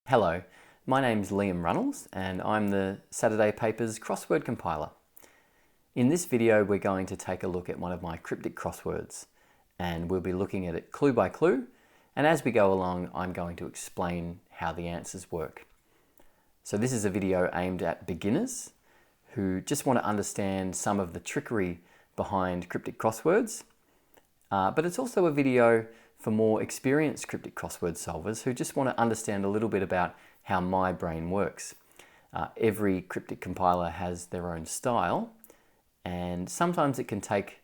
Hello, my name's Liam Runnalls and I'm the Saturday Paper's crossword compiler. In this video we're going to take a look at one of my cryptic crosswords and we'll be looking at it clue by clue, and as we go along I'm going to explain how the answers work. So this is a video aimed at beginners who just want to understand some of the trickery behind cryptic crosswords, but it's also a video for more experienced cryptic crossword solvers who just want to understand a little bit about how my brain works. Every cryptic compiler has their own style, and sometimes it can take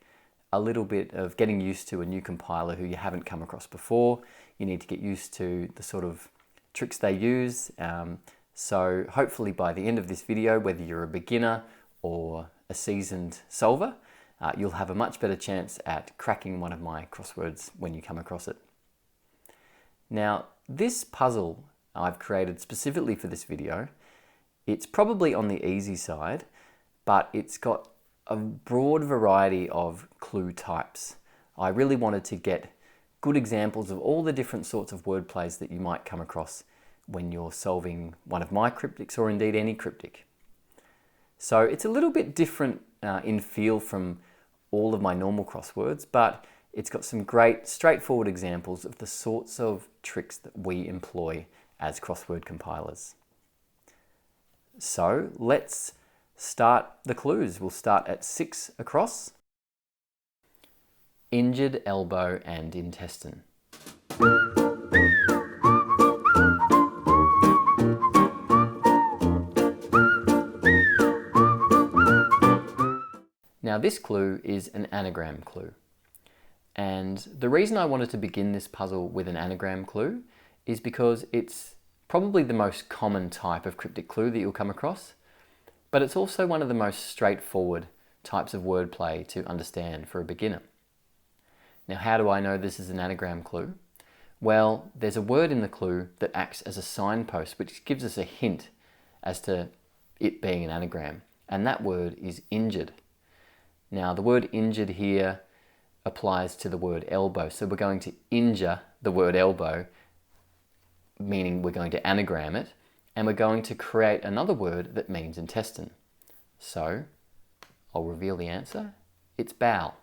a little bit of getting used to a new compiler who you haven't come across before. You need to get used to the sort of tricks they use. So hopefully by the end of this video, whether you're a beginner or a seasoned solver, you'll have a much better chance at cracking one of my crosswords when you come across it. Now, this puzzle I've created specifically for this video, it's probably on the easy side, but it's got a broad variety of clue types. I really wanted to get good examples of all the different sorts of word plays that you might come across when you're solving one of my cryptics, or indeed any cryptic. So it's a little bit different in feel from all of my normal crosswords, but it's got some great straightforward examples of the sorts of tricks that we employ as crossword compilers. So let's start the clues. We'll start at 6 across. Injured elbow and intestine. Now this clue is an anagram clue, and the reason I wanted to begin this puzzle with an anagram clue is because it's probably the most common type of cryptic clue that you'll come across, but it's also one of the most straightforward types of wordplay to understand for a beginner. Now, how do I know this is an anagram clue? Well, there's a word in the clue that acts as a signpost which gives us a hint as to it being an anagram, and that word is injured. Now, the word injured here applies to the word elbow, so we're going to injure the word elbow, meaning we're going to anagram it, and we're going to create another word that means intestine. So, I'll reveal the answer. It's bowel.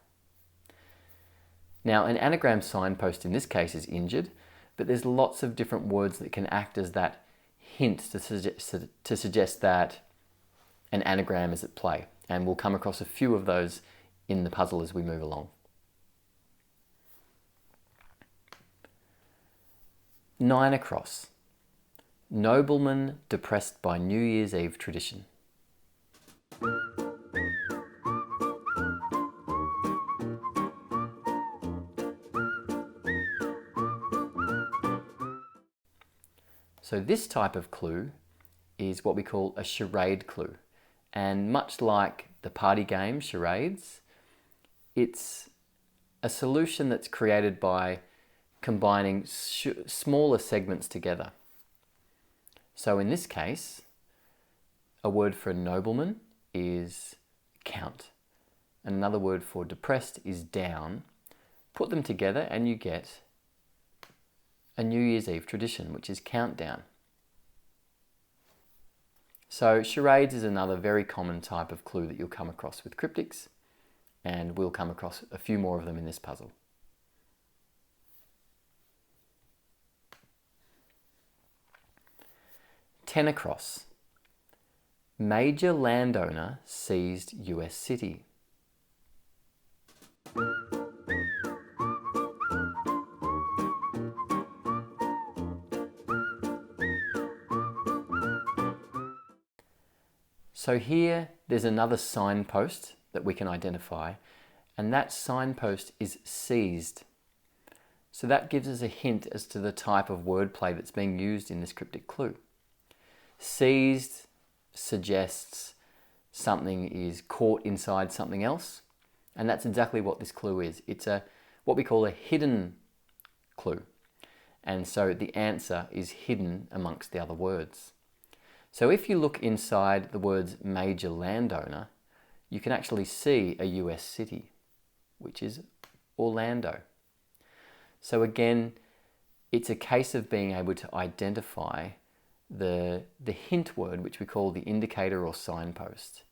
Now, an anagram signpost in this case is injured, but there's lots of different words that can act as that hint to suggest that an anagram is at play. And we'll come across a few of those in the puzzle as we move along. 9 across. Nobleman depressed by New Year's Eve tradition. So this type of clue is what we call a charade clue. And much like the party game charades, it's a solution that's created by combining smaller segments together. So in this case, a word for nobleman is count. And another word for depressed is down. Put them together and you get a New Year's Eve tradition, which is countdown. So charades is another very common type of clue that you'll come across with cryptics, and we'll come across a few more of them in this puzzle. 10 across. Major landowner seized US city. So here there's another signpost that we can identify, and that signpost is seized. So that gives us a hint as to the type of wordplay that's being used in this cryptic clue. Seized suggests something is caught inside something else, and that's exactly what this clue is. It's what we call a hidden clue, and so the answer is hidden amongst the other words. So if you look inside the words major landowner, you can actually see a US city, which is Orlando. So again, it's a case of being able to identify the hint word, which we call the indicator or signpost,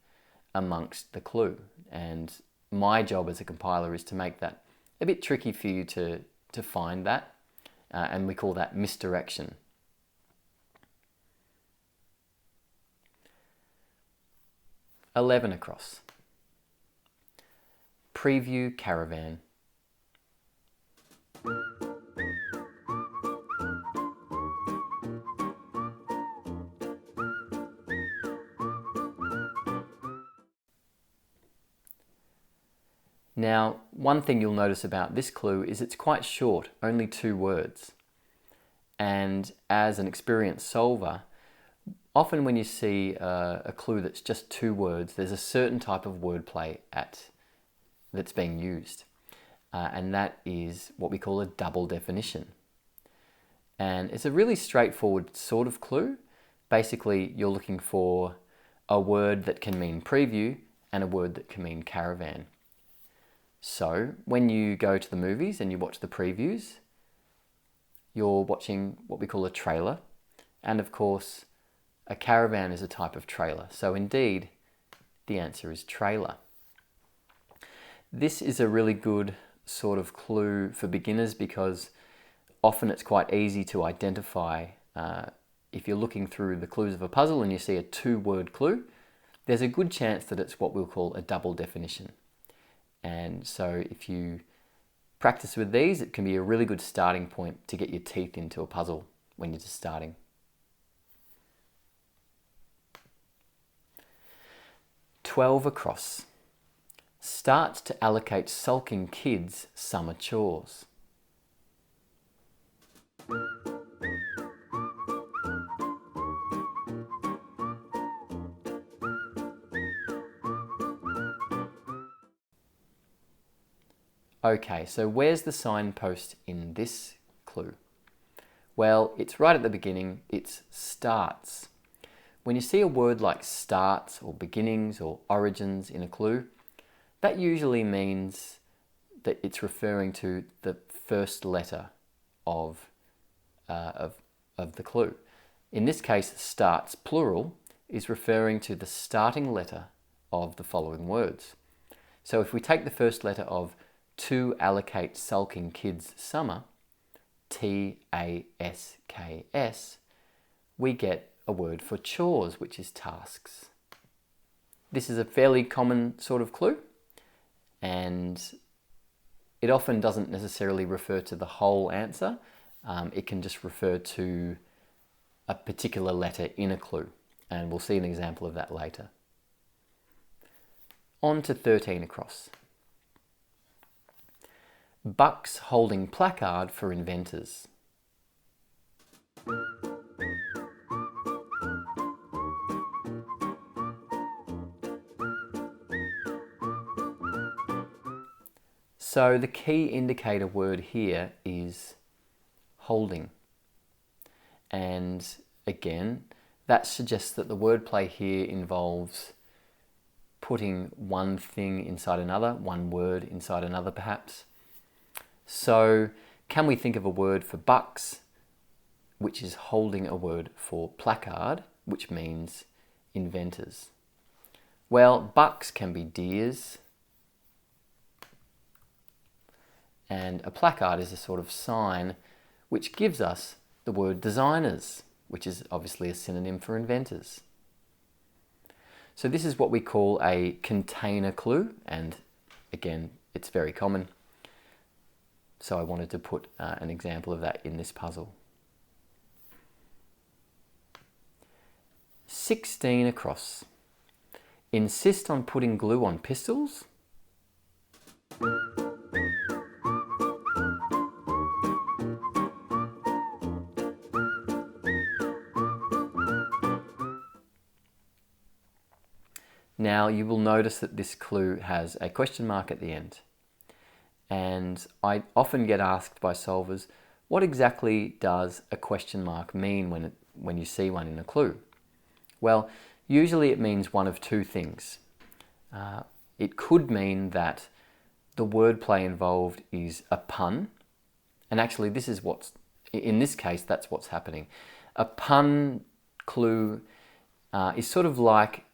amongst the clue. And my job as a compiler is to make that a bit tricky for you to find that, and we call that misdirection. "11 across. Preview caravan. Now, one thing you'll notice about this clue is it's quite short, only 2 words. And as an experienced solver, often when you see a clue that's just 2 words, there's a certain type of wordplay that's being used. And that is what we call a double definition. And it's a really straightforward sort of clue. Basically, you're looking for a word that can mean preview and a word that can mean caravan. So when you go to the movies and you watch the previews, you're watching what we call a trailer. And of course, a caravan is a type of trailer. So indeed, the answer is trailer. This is a really good sort of clue for beginners because often it's quite easy to identify. If you're looking through the clues of a puzzle and you see a 2-word clue, there's a good chance that it's what we'll call a double definition. And so if you practice with these, it can be a really good starting point to get your teeth into a puzzle when you're just starting. 12 across. Start to allocate sulking kids summer chores. Okay, so where's the signpost in this clue? Well, it's right at the beginning. It's starts. When you see a word like starts or beginnings or origins in a clue, that usually means that it's referring to the first letter of the clue. In this case, starts, plural, is referring to the starting letter of the following words. So if we take the first letter of to allocate sulking kids summer, T-A-S-K-S, we get a word for chores, which is tasks. This is a fairly common sort of clue, and it often doesn't necessarily refer to the whole answer. It can just refer to a particular letter in a clue, and we'll see an example of that later. On to 13 across. Bucks holding placard for inventors. So the key indicator word here is holding. And again, that suggests that the wordplay here involves putting one thing inside another, one word inside another perhaps. So can we think of a word for bucks, which is holding a word for placard, which means inventors? Well, bucks can be deers, and a placard is a sort of sign which gives us the word designers, which is obviously a synonym for inventors. So this is what we call a container clue, and again, it's very common. So I wanted to put an example of that in this puzzle. 16 across. Insist on putting glue on pistols. Now you will notice that this clue has a question mark at the end. And I often get asked by solvers, what exactly does a question mark mean when you see one in a clue? Well, usually it means one of 2 things. It could mean that the wordplay involved is a pun, and actually this is in this case, that's what's happening. A pun clue is sort of like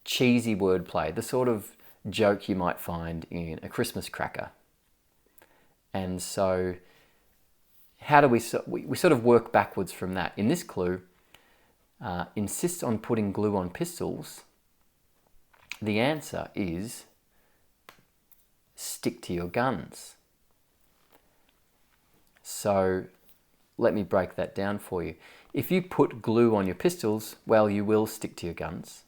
cheesy wordplay, the sort of joke you might find in a Christmas cracker. And so how do we sort of work backwards from that? In this clue, insists on putting glue on pistols. The answer is stick to your guns. So let me break that down for you. If you put glue on your pistols, well, you will stick to your guns.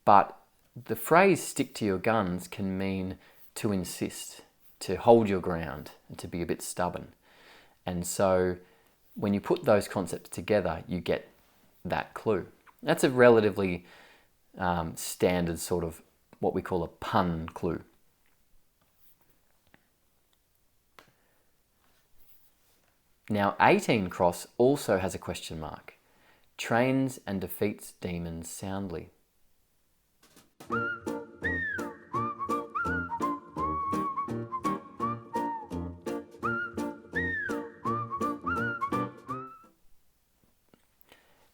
But the phrase stick to your guns can mean to insist, to hold your ground, and to be a bit stubborn. And so when you put those concepts together, you get that clue. That's a relatively standard sort of what we call a pun clue. Now 18 cross also has a question mark. Trains and defeats demons soundly.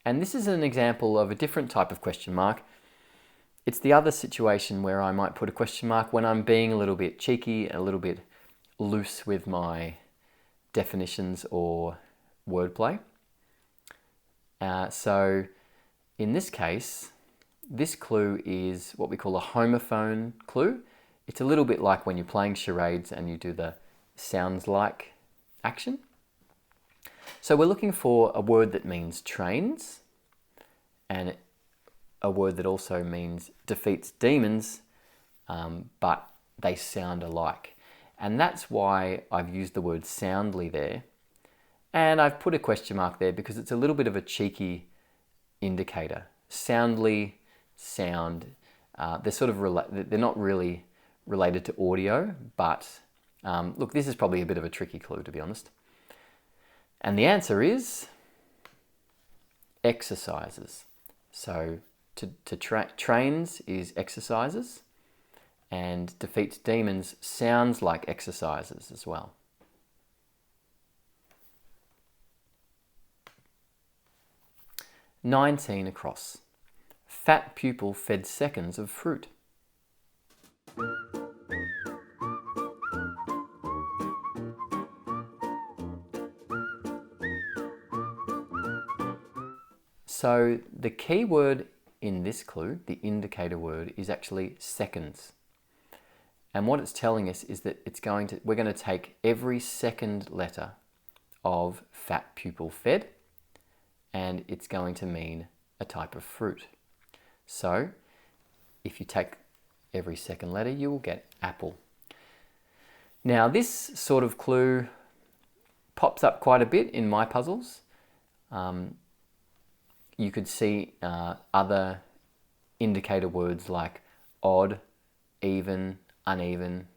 And this is an example of a different type of question mark. It's the other situation where I might put a question mark when I'm being a little bit cheeky, a little bit loose with my definitions or wordplay. So in this case, this clue is what we call a homophone clue. It's a little bit like when you're playing charades and you do the sounds like action. So we're looking for a word that means trains and a word that also means defeats demons, but they sound alike. And that's why I've used the word soundly there. And I've put a question mark there because it's a little bit of a cheeky indicator. Soundly, sound, they're sort of they're not really related to audio, but look, this is probably a bit of a tricky clue, to be honest. And the answer is exercises. So trains is exercises, and defeats demons sounds like exercises as well. "19 across. Fat pupil fed seconds of fruit." So the key word in this clue, the indicator word, is actually seconds. And what it's telling us is that we're going to take every second letter of fat pupil fed, and it's going to mean a type of fruit. So if you take every second letter, you will get apple. Now this sort of clue pops up quite a bit in my puzzles. You could see other indicator words like odd, even, uneven,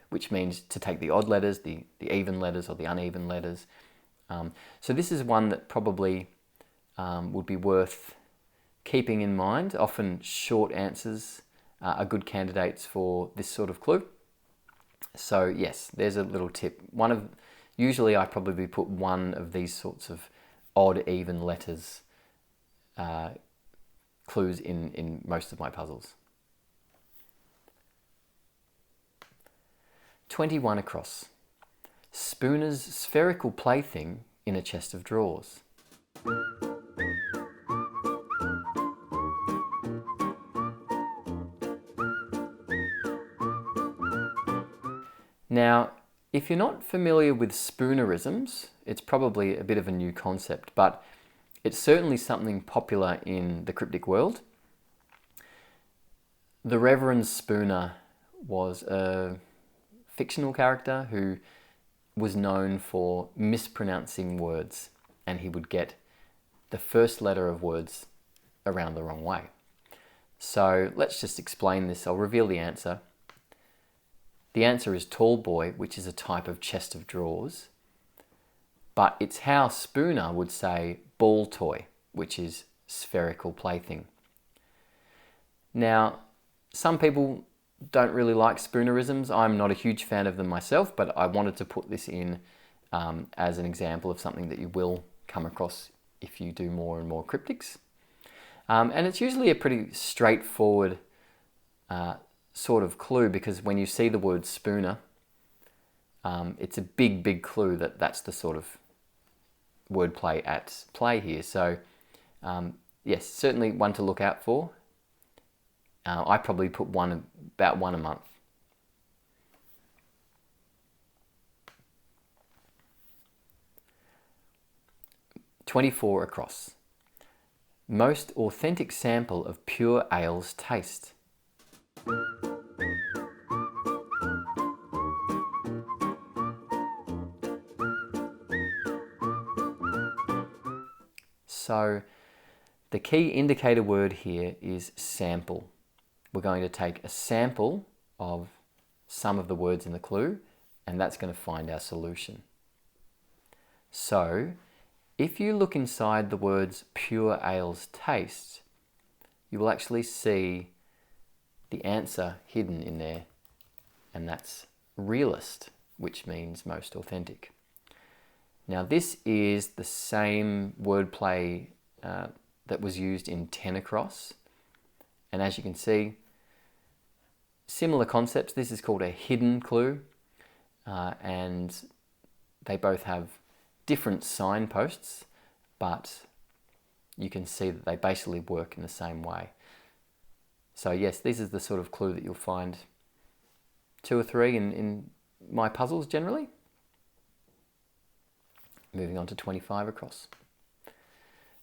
which means to take the odd letters, the even letters, or the uneven letters. So this is one that probably would be worth keeping in mind. Often short answers are good candidates for this sort of clue. So yes, there's a little tip. Usually I probably put one of these sorts of odd, even letters clues in most of my puzzles. 21 across. Spooner's spherical plaything in a chest of drawers. Now, if you're not familiar with spoonerisms, it's probably a bit of a new concept, but it's certainly something popular in the cryptic world. The Reverend Spooner was a fictional character who was known for mispronouncing words, and he would get the first letter of words around the wrong way. So let's just explain this. I'll reveal the answer. The answer is tall boy, which is a type of chest of drawers, but it's how Spooner would say ball toy, which is spherical plaything. Now, some people don't really like spoonerisms. I'm not a huge fan of them myself, but I wanted to put this in as an example of something that you will come across if you do more and more cryptics. And it's usually a pretty straightforward sort of clue, because when you see the word spooner, it's a big clue that that's the sort of wordplay at play here. So yes, certainly one to look out for. I probably put about one a month. "24 across. Most authentic sample of pure ale's taste." So the key indicator word here is sample. We're going to take a sample of some of the words in the clue, and that's going to find our solution. So if you look inside the words pure ale's taste, you will actually see the answer hidden in there, and that's realist, which means most authentic. Now this is the same wordplay that was used in 10 across, and as you can see, similar concepts. This is called a hidden clue, and they both have different signposts, but you can see that they basically work in the same way. So yes, this is the sort of clue that you'll find 2 or 3 in my puzzles generally. Moving on to 25 across.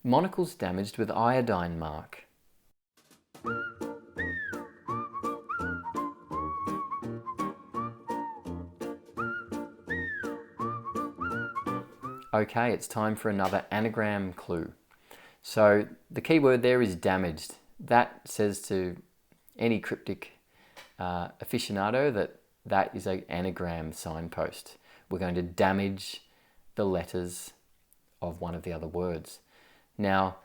"Monocles damaged with iodine mark." Okay, it's time for another anagram clue. So the key word there is damaged. That says to any cryptic aficionado that that is an anagram signpost. We're going to damage the letters of one of the other words. Now,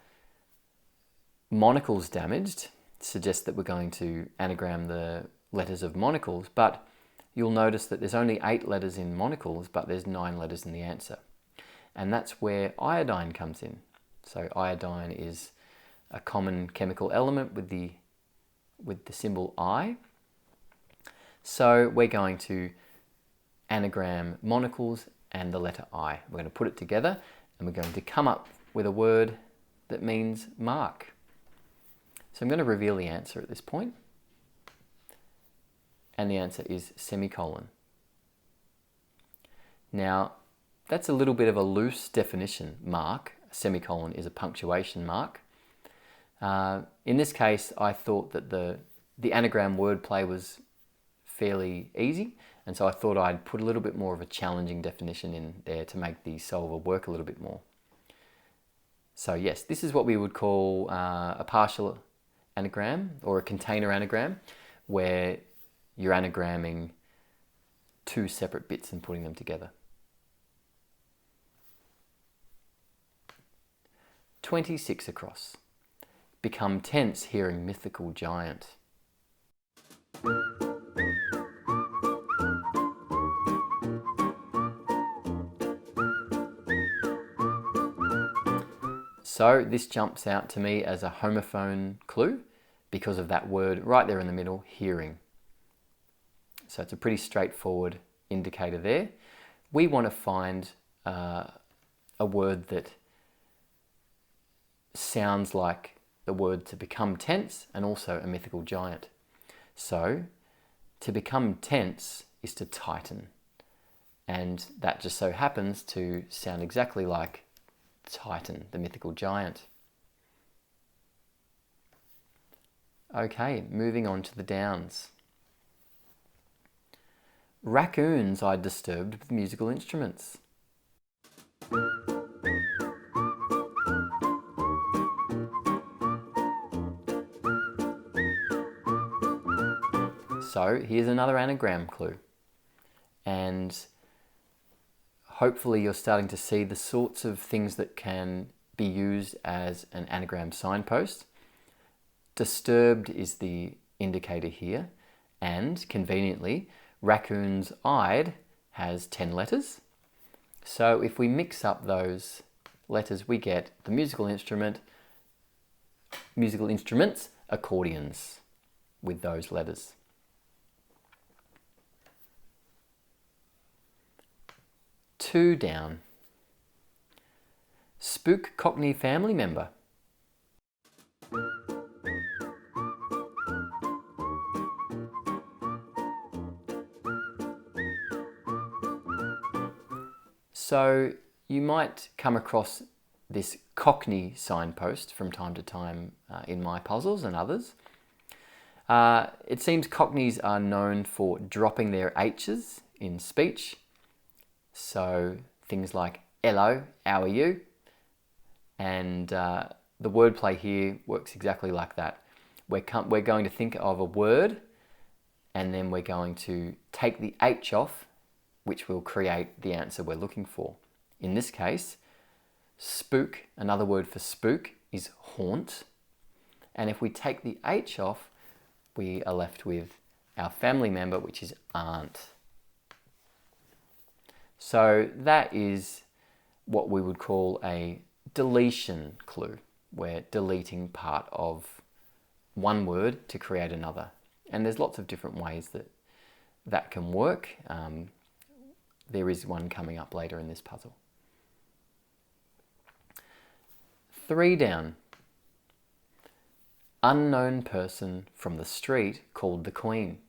monocles damaged suggests that we're going to anagram the letters of monocles, but you'll notice that there's only 8 letters in monocles, but there's 9 letters in the answer. And that's where iodine comes in. So iodine is a common chemical element with the symbol I. So we're going to anagram monocles and the letter I. We're going to put it together and we're going to come up with a word that means mark. So I'm going to reveal the answer at this point. And the answer is semicolon. Now, that's a little bit of a loose definition, mark. A semicolon is a punctuation mark. In this case, I thought that the anagram wordplay was fairly easy, and so I thought I'd put a little bit more of a challenging definition in there to make the solver work a little bit more. So yes, this is what we would call a partial anagram or a container anagram, where you're anagramming 2 separate bits and putting them together. 26 across. Become tense hearing mythical giant. So this jumps out to me as a homophone clue because of that word right there in the middle, hearing. So it's a pretty straightforward indicator there. We want to find a word that sounds like the word to become tense and also a mythical giant. So to become tense is to tighten, and that just so happens to sound exactly like Titan, the mythical giant. Okay, moving on to the downs. Raccoons I disturbed with musical instruments. So here's another anagram clue, and hopefully you're starting to see the sorts of things that can be used as an anagram signpost. Disturbed is the indicator here, and conveniently, raccoons eyed has 10 letters. So if we mix up those letters, we get the musical instruments, accordions, with those letters. Two down. Spook Cockney family member. So you might come across this Cockney signpost from time to time in my puzzles and others. It seems Cockneys are known for dropping their H's in speech. So things like hello, how are you? And the wordplay here works exactly like that. We're going to think of a word, and then we're going to take the H off, which will create the answer we're looking for. In this case, spook, another word for spook, is haunt. And if we take the H off, we are left with our family member, which is aunt. So that is what we would call a deletion clue. We're deleting part of one word to create another. And there's lots of different ways that can work. There is one coming up later in this puzzle. Three down. Unknown person from the street called the Queen.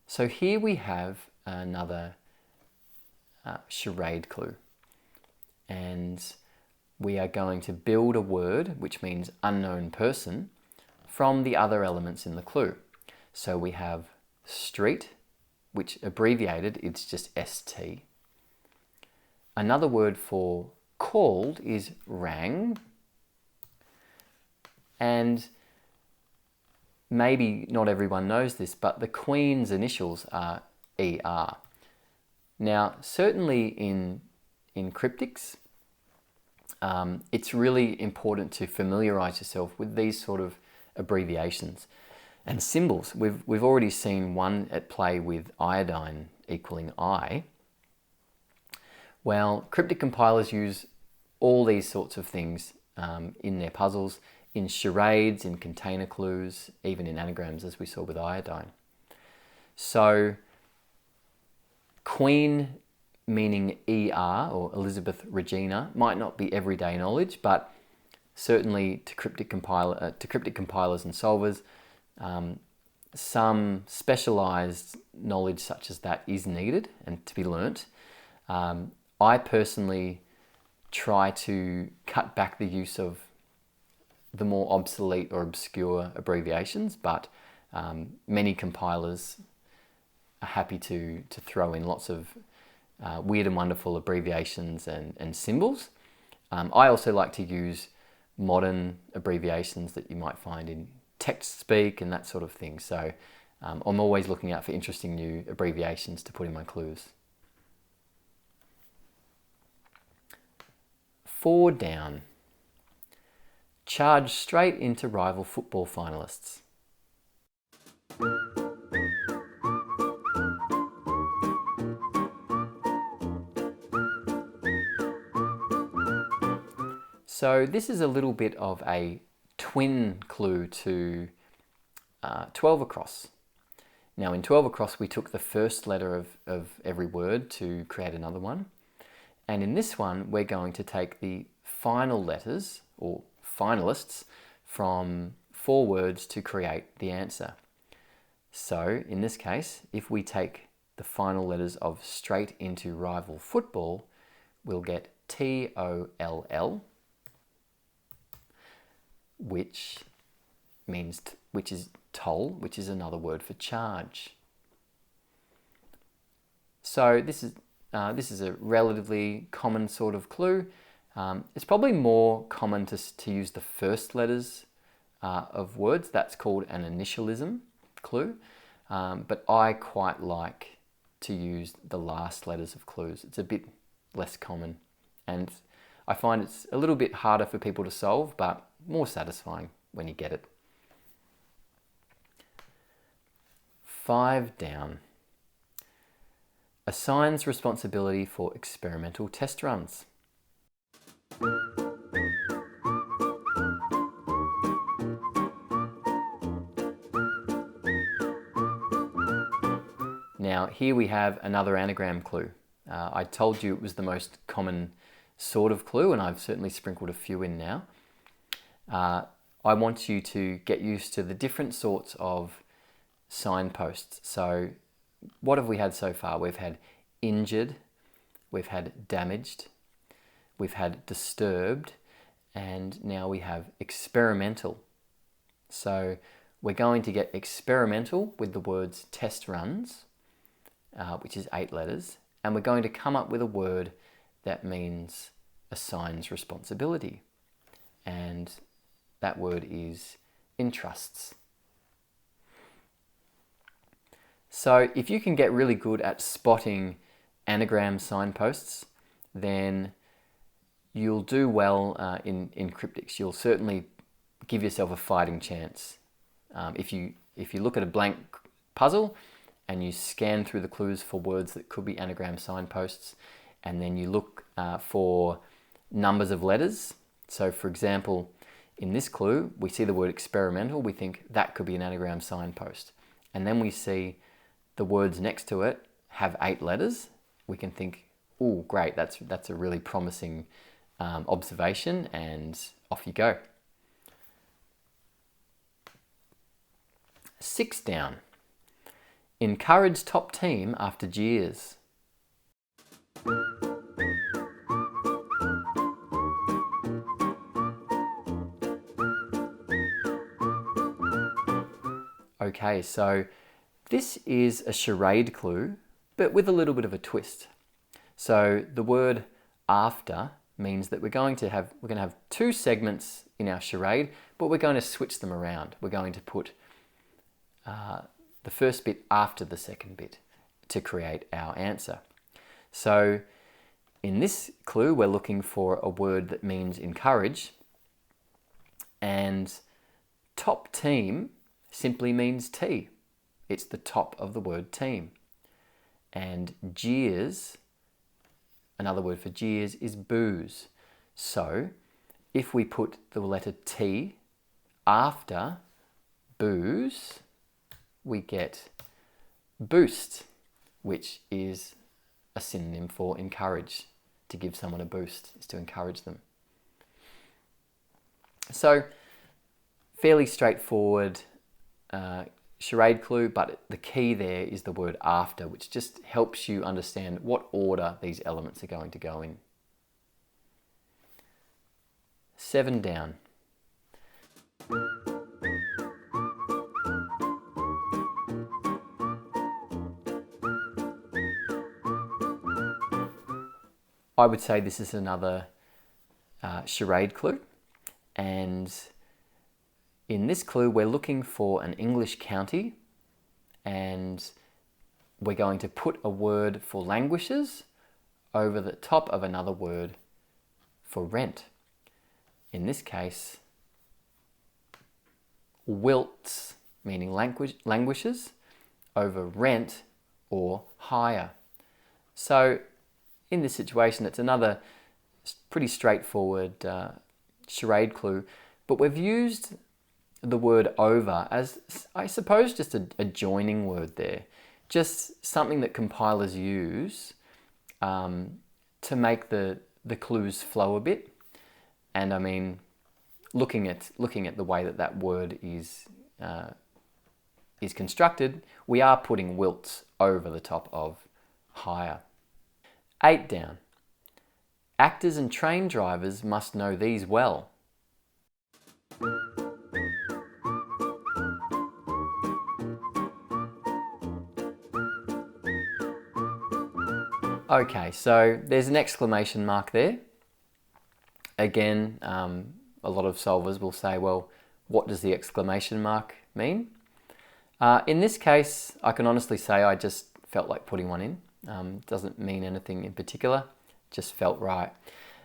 So here we have another charade clue. And we are going to build a word, which means unknown person, from the other elements in the clue. So we have street, which abbreviated, it's just ST. Another word for called is rang. And maybe not everyone knows this, but the Queen's initials are ER. Now, certainly in cryptics, it's really important to familiarize yourself with these sort of abbreviations and symbols. We've already seen one at play with iodine equaling I. Well, cryptic compilers use all these sorts of things in their puzzles, in charades, in container clues, even in anagrams, as we saw with iodine. So, Queen meaning ER, or Elizabeth Regina, might not be everyday knowledge, but certainly to cryptic compilers and solvers, some specialized knowledge such as that is needed and to be learnt. I personally try to cut back the use of the more obsolete or obscure abbreviations, but many compilers are happy to throw in lots of weird and wonderful abbreviations and symbols. I also like to use modern abbreviations that you might find in text speak and that sort of thing. So I'm always looking out for interesting new abbreviations to put in my clues. 4 down. Charge straight into rival football finalists. So this is a little bit of a twin clue to 12 across. Now in 12 across we took the first letter of every word to create another one. And in this one we're going to take the final letters, or finalists, from 4 words to create the answer. So in this case, if we take the final letters of straight into rival football, we'll get TOLL, which is toll, which is another word for charge. So this is a relatively common sort of clue. It's probably more common to use the first letters of words. That's called an initialism clue. But I quite like to use the last letters of clues. It's a bit less common. And I find it's a little bit harder for people to solve, but more satisfying when you get it. 5 down. Assigns responsibility for experimental test runs. Now here we have another anagram clue. I told you it was the most common sort of clue, and I've certainly sprinkled a few in now. I want you to get used to the different sorts of signposts. So what have we had so far? We've had injured, we've had damaged, we've had disturbed, and now we have experimental. So we're going to get experimental with the words test runs, which is 8 letters, and we're going to come up with a word that means assigns responsibility. And that word is entrusts. So if you can get really good at spotting anagram signposts, then you'll do well in cryptics. You'll certainly give yourself a fighting chance. If you look at a blank puzzle and you scan through the clues for words that could be anagram signposts, and then you look for numbers of letters. So for example, in this clue, we see the word experimental, we think that could be an anagram signpost. And then we see the words next to it have 8 letters. We can think, oh, great, that's a really promising observation, and off you go. 6 down. Encourage top team after jeers. Okay, so this is a charade clue, but with a little bit of a twist. So the word after means that we're going to have 2 segments in our charade, but we're going to switch them around. We're going to put the first bit after the second bit to create our answer. So in this clue, we're looking for a word that means encourage, and top team simply means T. It's the top of the word team. And jeers, another word for jeers, is boos. So if we put the letter T after boos, we get boost, which is a synonym for encourage. To give someone a boost is to encourage them. So fairly straightforward charade clue, but the key there is the word after, which just helps you understand what order these elements are going to go in. 7 down. I would say this is another charade clue, and in this clue we're looking for an English county, and we're going to put a word for languishes over the top of another word for rent. In this case, wilts, meaning languishes, over rent or hire. So in this situation, it's another pretty straightforward charade clue, but we've used the word over as, I suppose, just a joining word there. Just something that compilers use to make the clues flow a bit. And I mean, looking at the way that word is constructed, we are putting wilts over the top of hire. 8 down. Actors and train drivers must know these well. Okay, so there's an exclamation mark there. Again, a lot of solvers will say, well, what does the exclamation mark mean? In this case, I can honestly say I just felt like putting one in. Doesn't mean anything in particular, just felt right.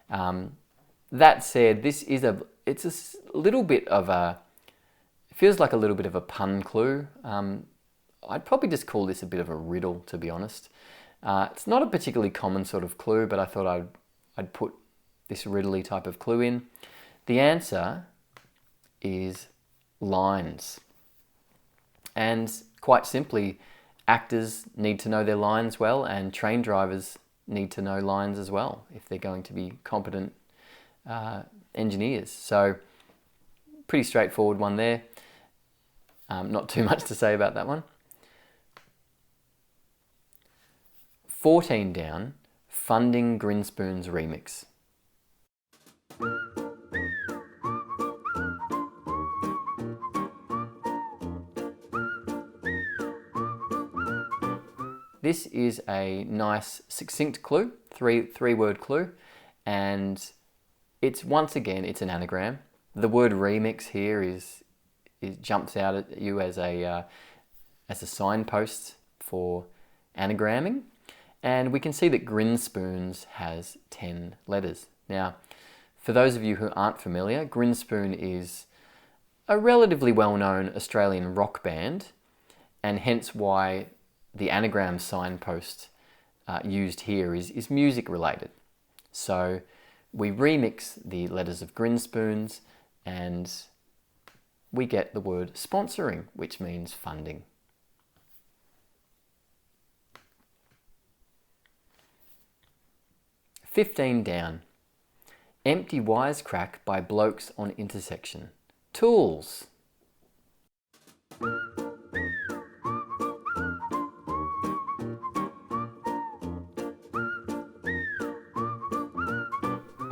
That said, it's a little bit of it feels like a little bit of a pun clue. I'd probably just call this a bit of a riddle, to be honest. It's not a particularly common sort of clue, but I thought I'd put this riddly type of clue in. The answer is lines. And quite simply, actors need to know their lines well, and train drivers need to know lines as well if they're going to be competent engineers. So pretty straightforward one there. Not too much to say about that one. 14 down, Funding Grinspoon's remix. This is a nice succinct clue, three-word clue, and it's once again, it's an anagram. The word remix here jumps out at you as a signpost for anagramming, and we can see that Grinspoons has 10 letters. Now, for those of you who aren't familiar, Grinspoon is a relatively well-known Australian rock band, and hence why the anagram signpost used here is music related. So we remix the letters of Grinspoons and we get the word sponsoring, which means funding. "15 down, Empty Wisecrack by Blokes on Intersection. Tools."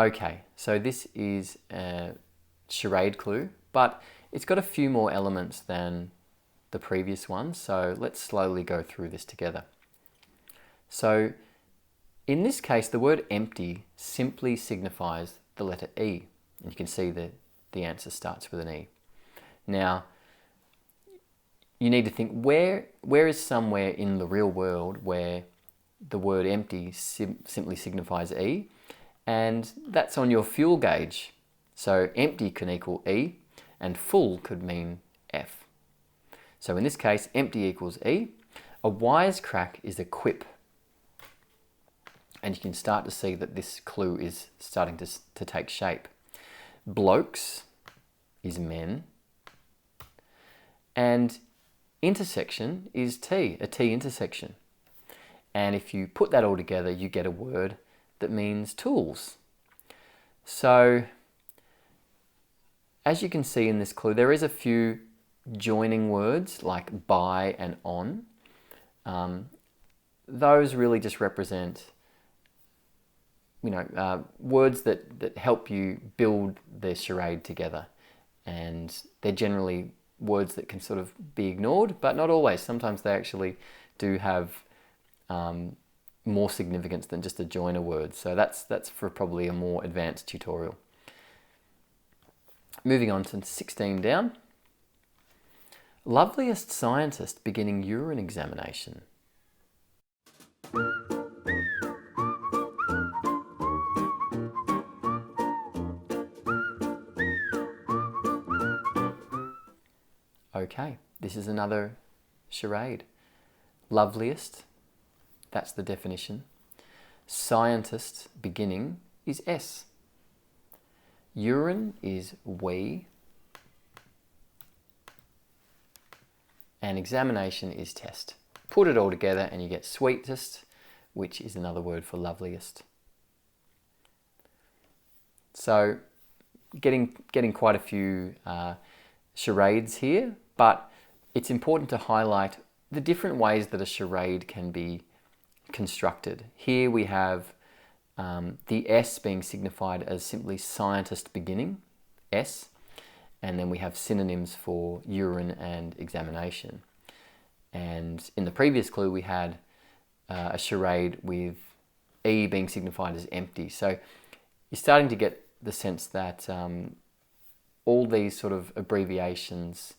Okay, so this is a charade clue, but it's got a few more elements than the previous one, so let's slowly go through this together. So in this case, the word empty simply signifies the letter E, and you can see that the answer starts with an E. Now, you need to think, where is somewhere in the real world where the word empty simply signifies E? And that's on your fuel gauge. So empty can equal E, and full could mean F. So in this case, empty equals E. A wisecrack is a quip. And you can start to see that this clue is starting to take shape. Blokes is men. And intersection is T, a T intersection. And if you put that all together, you get a word that means tools. So as you can see in this clue, there is a few joining words like by and on. Those really just represent, words that help you build the charade together, and they're generally words that can sort of be ignored, but not always. Sometimes they actually do have more significance than just a joiner word. So that's for probably a more advanced tutorial. Moving on to 16 down. Loveliest scientist beginning urine examination. Okay, this is another charade. Loveliest, that's the definition. Scientist beginning is S. Urine is we. And examination is test. Put it all together and you get sweetest, which is another word for loveliest. So getting quite a few charades here, but it's important to highlight the different ways that a charade can be constructed. Here we have the S being signified as simply scientist beginning, S, and then we have synonyms for urine and examination. And in the previous clue we had a charade with E being signified as empty. So you're starting to get the sense that all these sort of abbreviations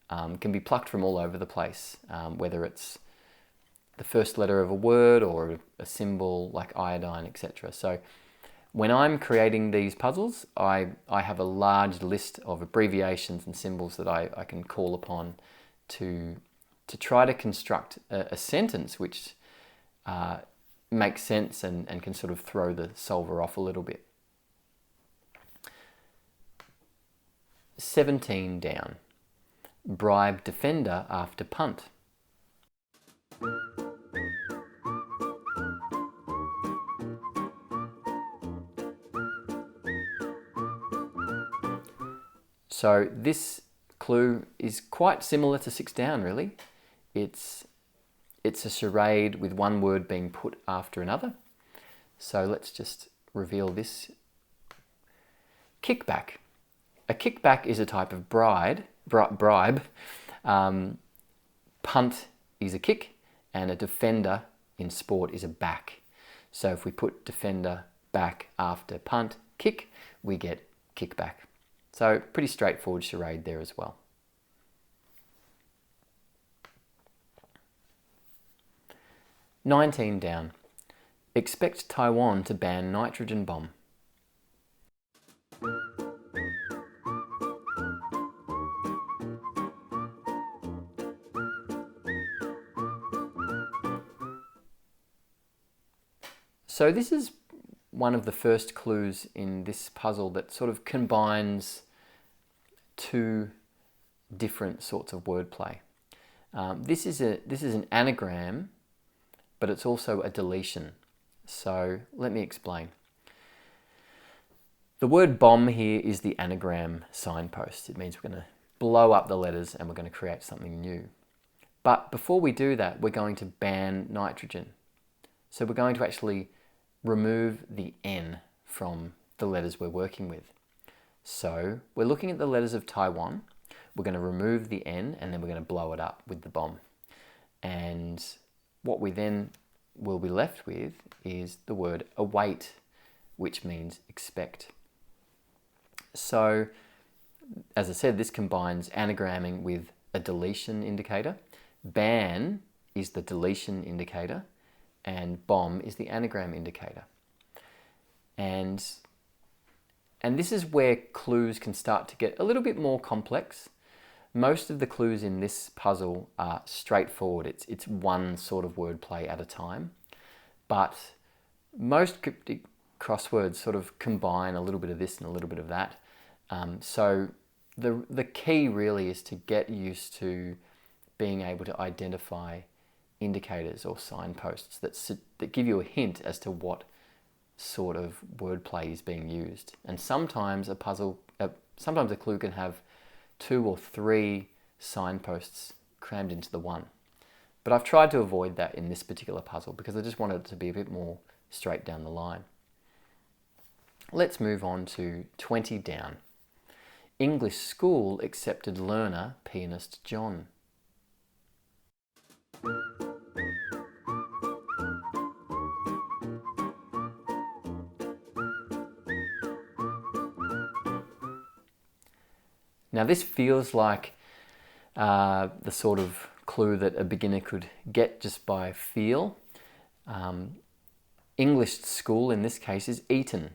can be plucked from all over the place, whether it's the first letter of a word or a symbol like iodine, etc. So when I'm creating these puzzles, I have a large list of abbreviations and symbols that I can call upon to to try to construct a sentence which makes sense and can sort of throw the solver off a little bit. 17 down. Bribe defender after punt. So this clue is quite similar to 6 down, really. It's a charade with one word being put after another. So let's just reveal this. Kickback. A kickback is a type of bribe. Punt is a kick, and a defender in sport is a back. So if we put defender back after punt, kick, we get kickback. So pretty straightforward charade there as well. "19 down. Expect Taiwan to ban nitrogen bomb." So this is one of the first clues in this puzzle that sort of combines two different sorts of wordplay. This is an anagram, but it's also a deletion. So let me explain. The word bomb here is the anagram signpost. It means we're going to blow up the letters and we're going to create something new. But before we do that, we're going to ban nitrogen. So we're going to actually remove the N from the letters we're working with. So we're looking at the letters of Taiwan. We're going to remove the N and then we're going to blow it up with the bomb. And what we then will be left with is the word await, which means expect. So, as I said, this combines anagramming with a deletion indicator. Ban is the deletion indicator, and bomb is the anagram indicator. And this is where clues can start to get a little bit more complex. Most of the clues in this puzzle are straightforward. It's one sort of wordplay at a time. But most cryptic crosswords sort of combine a little bit of this and a little bit of that. So the key really is to get used to being able to identify indicators or signposts that give you a hint as to what sort of wordplay is being used. And sometimes a clue can have 2 or 3 signposts crammed into the one. But I've tried to avoid that in this particular puzzle because I just wanted it to be a bit more straight down the line. Let's move on to 20 down. English school accepted learner pianist John. Now this feels like the sort of clue that a beginner could get just by feel. English school in this case is Eton,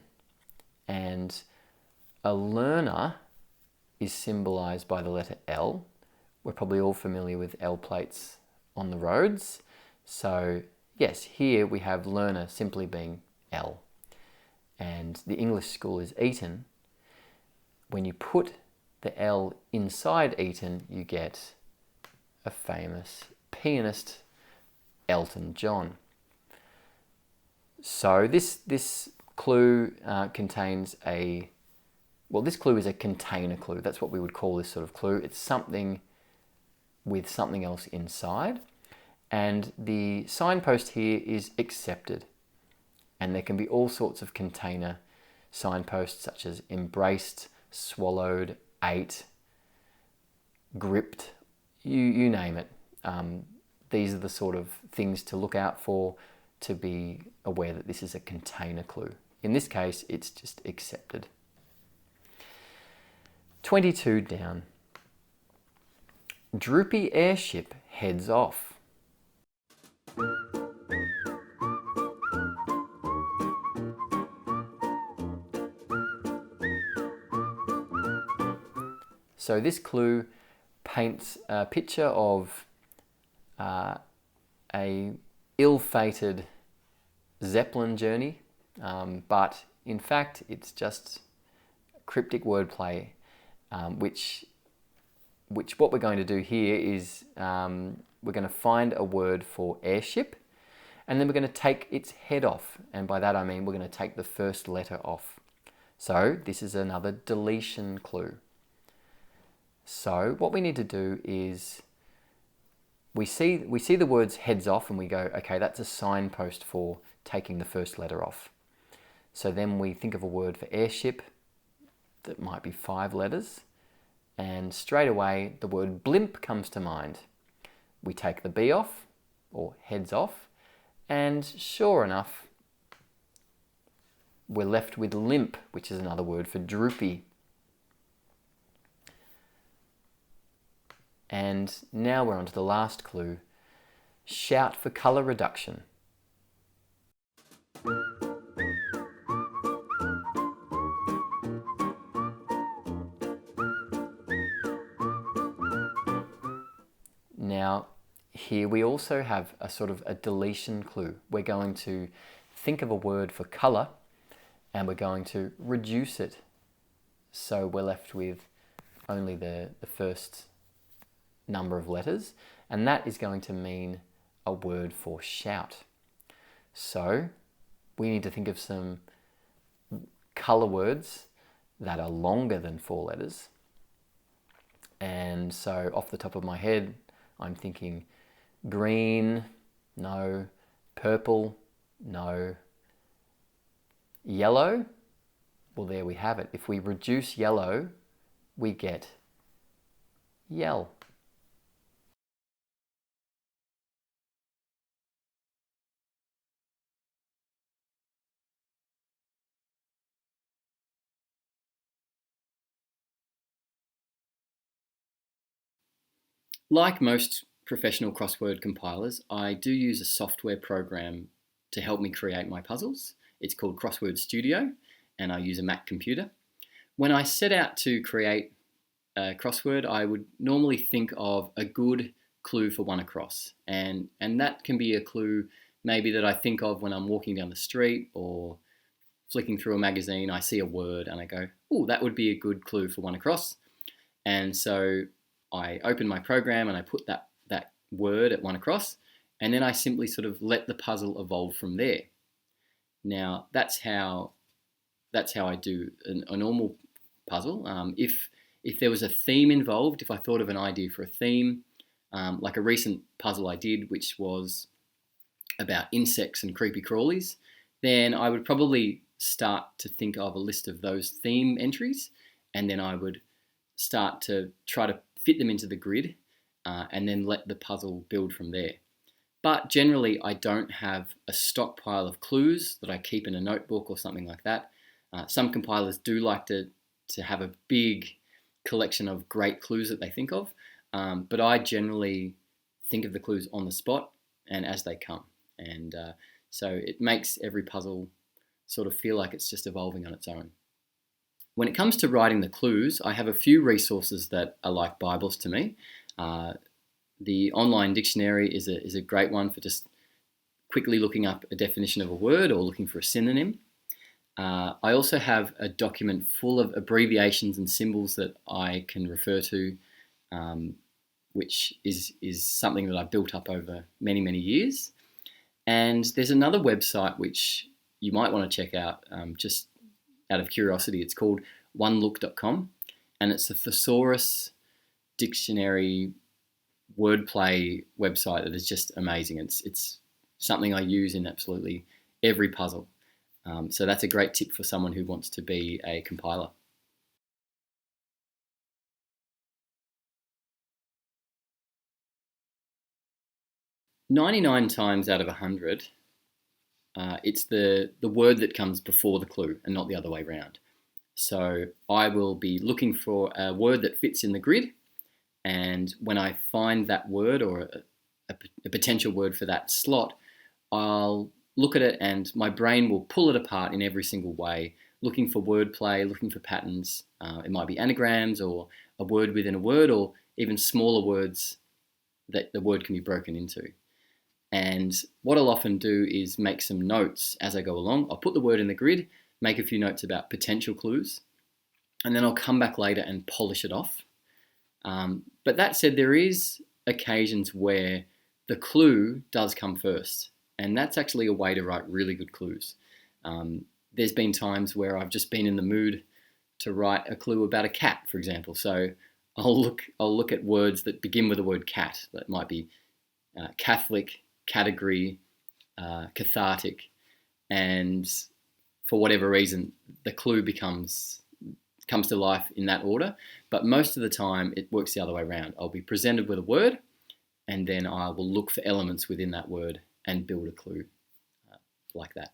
and a learner is symbolized by the letter L. We're probably all familiar with L plates on the roads. So yes, here we have learner simply being L, and the English school is Eton. When you put the L inside Eton, you get a famous pianist, Elton John. So this clue contains this clue is a container clue. That's what we would call this sort of clue. It's something with something else inside. And the signpost here is accepted. And there can be all sorts of container signposts such as embraced, swallowed, ate, gripped, you name it. These are the sort of things to look out for to be aware that this is a container clue. In this case, it's just accepted. 22 down. Droopy airship heads off. So this clue paints a picture of a ill-fated Zeppelin journey, but in fact it's just cryptic wordplay, which what we're going to do here is we're going to find a word for airship, and then we're going to take its head off, and by that I mean we're going to take the first letter off. So this is another deletion clue. So what we need to do is we see the words heads off and we go, okay, that's a signpost for taking the first letter off. So then we think of a word for airship that might be 5 letters, and straight away the word blimp comes to mind. We take the B off, or heads off, and sure enough, we're left with limp, which is another word for droopy. And now we're on to the last clue, shout for colour reduction. Now, here we also have a sort of a deletion clue. We're going to think of a word for colour and we're going to reduce it. So we're left with only the first number of letters, and that is going to mean a word for shout. So we need to think of some colour words that are longer than 4 letters. And so off the top of my head, I'm thinking green, no. Purple, no. Yellow, well, there we have it. If we reduce yellow, we get yell. Like most professional crossword compilers, I do use a software program to help me create my puzzles. It's called Crossword Studio, and I use a Mac computer. When I set out to create a crossword, I would normally think of a good clue for one across, and that can be a clue maybe that I think of when I'm walking down the street or flicking through a magazine. I see a word and I go, oh, that would be a good clue for one across. And so I open my program and I put that word at one across, and then I simply sort of let the puzzle evolve from there. Now that's how I do a normal puzzle. If there was a theme involved, if I thought of an idea for a theme, like a recent puzzle I did, which was about insects and creepy crawlies, then I would probably start to think of a list of those theme entries, and then I would start to try to fit them into the grid, and then let the puzzle build from there. But generally, I don't have a stockpile of clues that I keep in a notebook or something like that. Some compilers do like to have a big collection of great clues that they think of, but I generally think of the clues on the spot and as they come. And so it makes every puzzle sort of feel like it's just evolving on its own. When it comes to writing the clues, I have a few resources that are like Bibles to me. The online dictionary is a great one for just quickly looking up a definition of a word or looking for a synonym. I also have a document full of abbreviations and symbols that I can refer to, which is something that I built up over many, many years. And there's another website which you might want to check out, just out of curiosity. It's called onelook.com, and it's a thesaurus dictionary wordplay website that is just amazing. It's something I use in absolutely every puzzle. So that's a great tip for someone who wants to be a compiler. "99 times out of 100, it's the word that comes before the clue and not the other way around. So I will be looking for a word that fits in the grid, and when I find that word or a potential word for that slot, I'll look at it and my brain will pull it apart in every single way, looking for wordplay, looking for patterns. It might be anagrams or a word within a word, or even smaller words that the word can be broken into. And what I'll often do is make some notes as I go along. I'll put the word in the grid, make a few notes about potential clues, and then I'll come back later and polish it off. But that said, there is occasions where the clue does come first, and that's actually a way to write really good clues. There's been times where I've just been in the mood to write a clue about a cat, for example. So I'll look at words that begin with the word cat. That might be Catholic, category, cathartic, and for whatever reason, the clue comes to life in that order. But most of the time, it works the other way around. I'll be presented with a word, and then I will look for elements within that word and build a clue like that.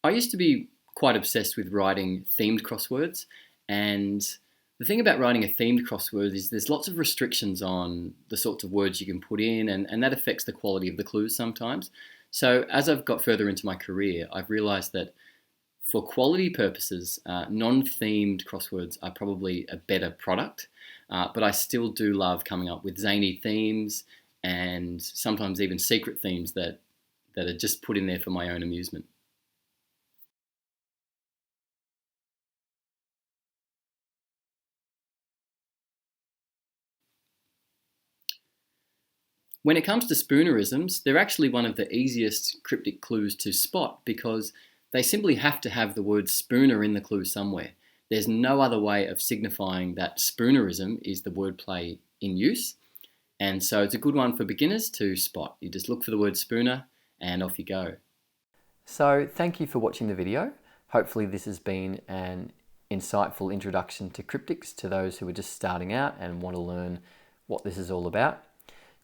I used to be quite obsessed with writing themed crosswords, and the thing about writing a themed crossword is there's lots of restrictions on the sorts of words you can put in, and that affects the quality of the clues sometimes. So as I've got further into my career, I've realised that for quality purposes, non-themed crosswords are probably a better product, but I still do love coming up with zany themes and sometimes even secret themes that are just put in there for my own amusement. When it comes to spoonerisms, they're actually one of the easiest cryptic clues to spot because they simply have to have the word spooner in the clue somewhere. There's no other way of signifying that spoonerism is the wordplay in use, and so it's a good one for beginners to spot. You just look for the word spooner and off you go. So thank you for watching the video. Hopefully this has been an insightful introduction to cryptics to those who are just starting out and want to learn what this is all about.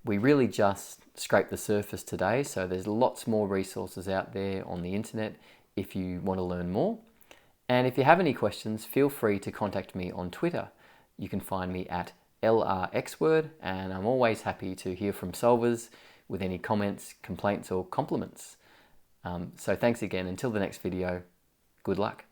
We really just scraped the surface today, so there's lots more resources out there on the internet if you want to learn more. And if you have any questions, feel free to contact me on Twitter. You can find me at LRXword, and I'm always happy to hear from solvers with any comments, complaints, or compliments. So thanks again. Until the next video, good luck.